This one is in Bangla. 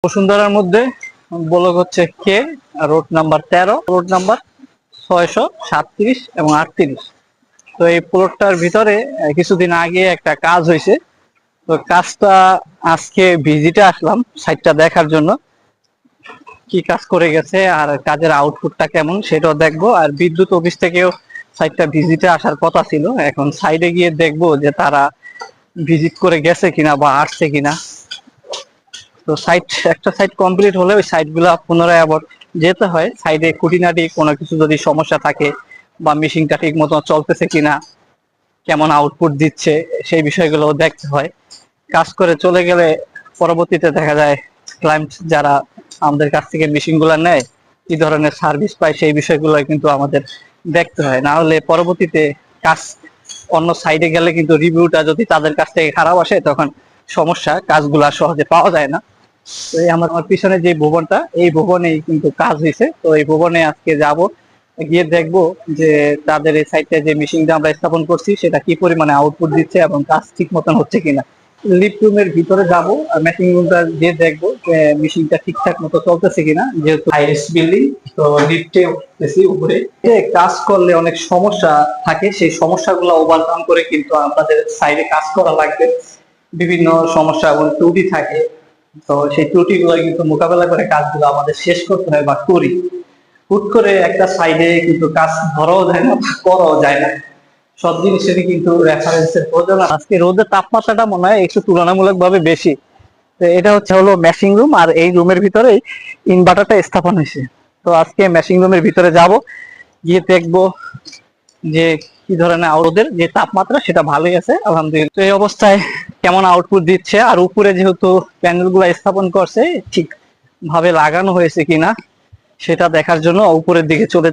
বসুন্ধরার মধ্যে ব্লক হচ্ছে কে, রোড নাম্বার 13, রোড নাম্বার 637 এবং 38। তো এই প্লটটার ভিতরে কিছুদিন আগে একটা কাজ হয়েছে। তো কাজটা আজকে ভিজিটে আসলাম সাইটটা দেখার জন্য, কি কাজ করে গেছে আর কাজের আউটপুটটা কেমন সেটাও দেখবো। আর বিদ্যুৎ অফিস থেকেও সাইটটা ভিজিটে আসার কথা ছিল, এখন সাইডে গিয়ে দেখবো যে তারা ভিজিট করে গেছে কিনা বা আসছে কিনা। তো একটা সাইট কমপ্লিট হলে ওই সাইট গুলা পুনরায় আবার যেতে হয়। সাইডে খুঁটিনাটি কোনো কিছু যদি সমস্যা থাকে বা মেশিনটা ঠিক মতো চলতেছে কিনা, কেমন আউটপুট দিচ্ছে, সেই বিষয়গুলো দেখতে হয়। কাজ করে চলে গেলে পরবর্তীতে দেখা যায় ক্লায়েন্ট যারা আমাদের কাছ থেকে মেশিন গুলা নেয় কি ধরনের সার্ভিস পায় সেই বিষয়গুলো কিন্তু আমাদের দেখতে হয়। না হলে পরবর্তীতে কাজ অন্য সাইডে গেলে কিন্তু রিভিউটা যদি তাদের কাছ থেকে খারাপ আসে তখন সমস্যা, কাজগুলা সহজে পাওয়া যায় না। তো এই আমার পিছনে যে ভবনটা, এই ভবনেই কিন্তু কাজ হয়েছে। তো এই ভবনে আজকে যাব, গিয়ে দেখবো যে তাদের এই সাইটে যে মেশিনটা আমরা স্থাপন করছি সেটা কি পরিমাণে আউটপুট দিচ্ছে এবং কাজ ঠিক মতন হচ্ছে কিনা। লিফট রুমের ভিতরে যাব আর মেশিন রুমটা যে দেখবো যে মেশিনটা ঠিকঠাক মতো চলতেছে কিনা, যেহেতু হাইয়েস্ট বিল্ডিং। তো লিফটে উঠতেছি উপরে, যে কাজ করলে অনেক সমস্যা থাকে, সেই সমস্যাগুলো ওভারকাম করে কিন্তু আমাদের সাইডে কাজ করা লাগবে। বিভিন্ন সমস্যা এবং ত্রুটি থাকে, তো সেই ত্রুটিগুলো কিন্তু মোকাবেলা করে কাজগুলো আমাদের শেষ করতে হয় বা করি। হুট করে একটা সাইডে কিন্তু কাজ ধরাও যায় না, করাও যায় না। সব জিনিসেরই কিন্তু রেফারেন্সের প্রয়োজন। আজকে রোদের তাপমাত্রাটা মনে হয় একটু তুলনামূলক ভাবে বেশি। তো এটা হলো মেশিং রুম, আর এই রুমের ভিতরেই ইনভার্টারটা স্থাপন হয়েছে। তো আজকে মেশিং রুমের ভিতরে যাব, গিয়ে দেখবো যে কি ধরনের রোদের যে তাপমাত্রা সেটা ভালোই আছে আলহামদুলিল্লাহ। তো এই অবস্থায় কেমন আউটপুট দিচ্ছে আর উপরে যেহেতু প্যানেল গুলা স্থাপন করছে ঠিক ভাবে লাগানো হয়েছে কিনা সেটা দেখার জন্য উপরের দিকে চলে